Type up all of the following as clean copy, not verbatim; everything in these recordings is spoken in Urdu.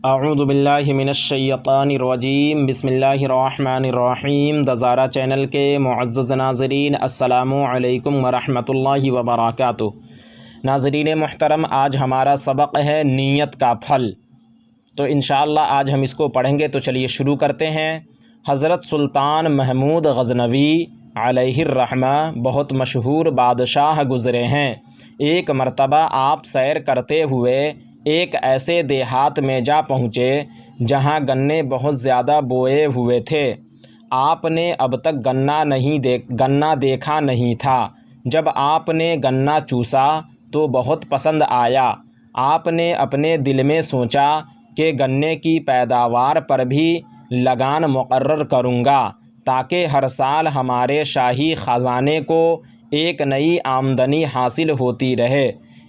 اعوذ باللہ من الشیطان الرجیم، بسم اللہ الرحمن الرحیم۔ دزارہ چینل کے معزز ناظرین، السلام علیکم ورحمۃ اللہ وبرکاتہ۔ ناظرین محترم، آج ہمارا سبق ہے نیت کا پھل، تو انشاءاللہ آج ہم اس کو پڑھیں گے۔ تو چلیے شروع کرتے ہیں۔ حضرت سلطان محمود غزنوی علیہ الرحمہ بہت مشہور بادشاہ گزرے ہیں۔ ایک مرتبہ آپ سیر کرتے ہوئے ایک ایسے دیہات میں جا پہنچے جہاں گنے بہت زیادہ بوئے ہوئے تھے۔ آپ نے اب تک گنا دیکھا نہیں تھا۔ جب آپ نے گنا چوسا تو بہت پسند آیا۔ آپ نے اپنے دل میں سوچا کہ گنے کی پیداوار پر بھی لگان مقرر کروں گا تاکہ ہر سال ہمارے شاہی خزانے کو ایک نئی آمدنی حاصل ہوتی رہے۔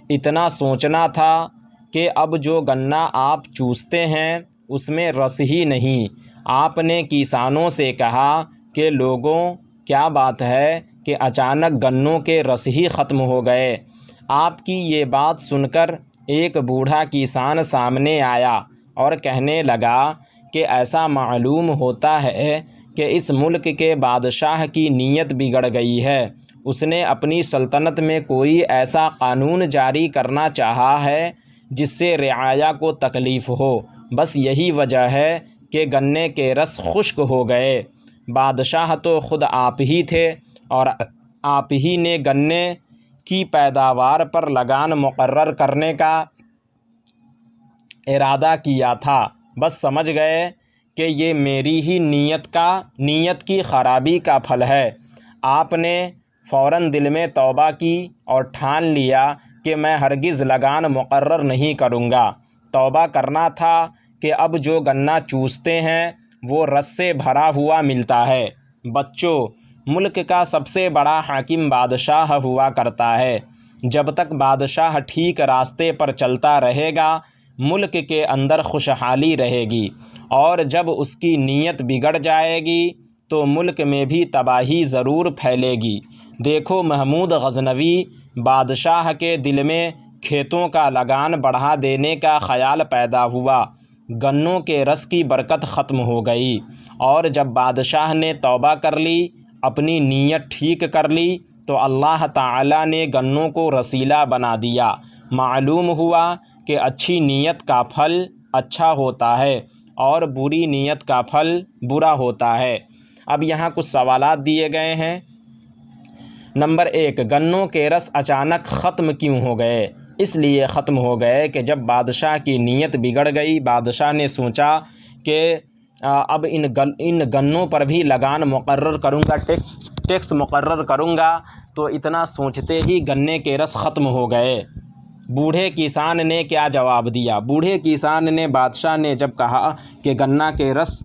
اتنا سوچنا تھا کہ اب جو گنا آپ چوستے ہیں اس میں رس ہی نہیں۔ آپ نے کسانوں سے کہا کہ لوگوں، کیا بات ہے کہ اچانک گنوں کے رس ہی ختم ہو گئے؟ آپ کی یہ بات سن کر ایک بوڑھا کسان سامنے آیا اور کہنے لگا کہ ایسا معلوم ہوتا ہے کہ اس ملک کے بادشاہ کی نیت بگڑ گئی ہے۔ اس نے اپنی سلطنت میں کوئی ایسا قانون جاری کرنا چاہا ہے جس سے رعایا کو تکلیف ہو۔ بس یہی وجہ ہے کہ گنے کے رس خشک ہو گئے۔ بادشاہ تو خود آپ ہی تھے اور آپ ہی نے گنے کی پیداوار پر لگان مقرر کرنے کا ارادہ کیا تھا۔ بس سمجھ گئے کہ یہ میری ہی نیت کی خرابی کا پھل ہے۔ آپ نے فوراً دل میں توبہ کی اور ٹھان لیا کہ میں ہرگز لگان مقرر نہیں کروں گا۔ توبہ کرنا تھا کہ اب جو گنا چوستے ہیں وہ رس سے بھرا ہوا ملتا ہے۔ بچوں، ملک کا سب سے بڑا حاکم بادشاہ ہوا کرتا ہے۔ جب تک بادشاہ ٹھیک راستے پر چلتا رہے گا ملک کے اندر خوشحالی رہے گی، اور جب اس کی نیت بگڑ جائے گی تو ملک میں بھی تباہی ضرور پھیلے گی۔ دیکھو، محمود غزنوی بادشاہ کے دل میں کھیتوں کا لگان بڑھا دینے کا خیال پیدا ہوا۔ گنوں کے رس کی برکت ختم ہو گئی، اور جب بادشاہ نے توبہ کر لی، اپنی نیت ٹھیک کر لی، تو اللہ تعالیٰ نے گنوں کو رسیلا بنا دیا۔ معلوم ہوا کہ اچھی نیت کا پھل اچھا ہوتا ہے اور بری نیت کا پھل برا ہوتا ہے۔ اب یہاں کچھ سوالات دیے گئے ہیں۔ نمبر 1، گنوں کے رس اچانک ختم کیوں ہو گئے؟ اس لیے ختم ہو گئے کہ جب بادشاہ کی نیت بگڑ گئی، بادشاہ نے سوچا کہ اب ان گنوں پر بھی لگان مقرر کروں گا، ٹیکس مقرر کروں گا، تو اتنا سوچتے ہی گنے کے رس ختم ہو گئے۔ بوڑھے کسان نے کیا جواب دیا؟ بوڑھے کسان نے بادشاہ نے جب کہا کہ گنا کے رس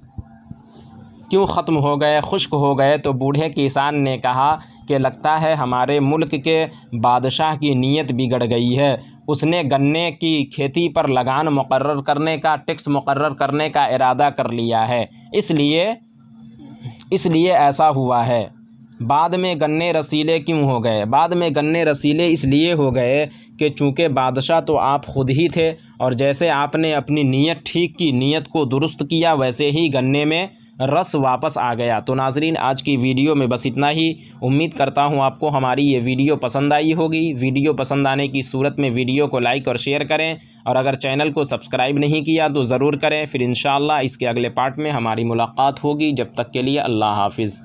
کیوں ختم ہو گئے، خشک ہو گئے، تو بوڑھے کسان نے کہا کہ لگتا ہے ہمارے ملک کے بادشاہ کی نیت بگڑ گئی ہے۔ اس نے گنے کی کھیتی پر لگان مقرر کرنے کا، ٹیکس مقرر کرنے کا ارادہ کر لیا ہے، اس لیے ایسا ہوا ہے۔ بعد میں گنے رسیلے کیوں ہو گئے؟ بعد میں گنے رسیلے اس لیے ہو گئے کہ چونکہ بادشاہ تو آپ خود ہی تھے، اور جیسے آپ نے اپنی نیت ٹھیک کی، نیت کو درست کیا، ویسے ہی گنے میں رس واپس آ گیا۔ تو ناظرین، آج کی ویڈیو میں بس اتنا ہی۔ امید کرتا ہوں آپ کو ہماری یہ ویڈیو پسند آئی ہوگی۔ ویڈیو پسند آنے کی صورت میں ویڈیو کو لائک اور شیئر کریں، اور اگر چینل کو سبسکرائب نہیں کیا تو ضرور کریں۔ پھر انشاءاللہ اس کے اگلے پارٹ میں ہماری ملاقات ہوگی۔ جب تک کے لیے اللہ حافظ۔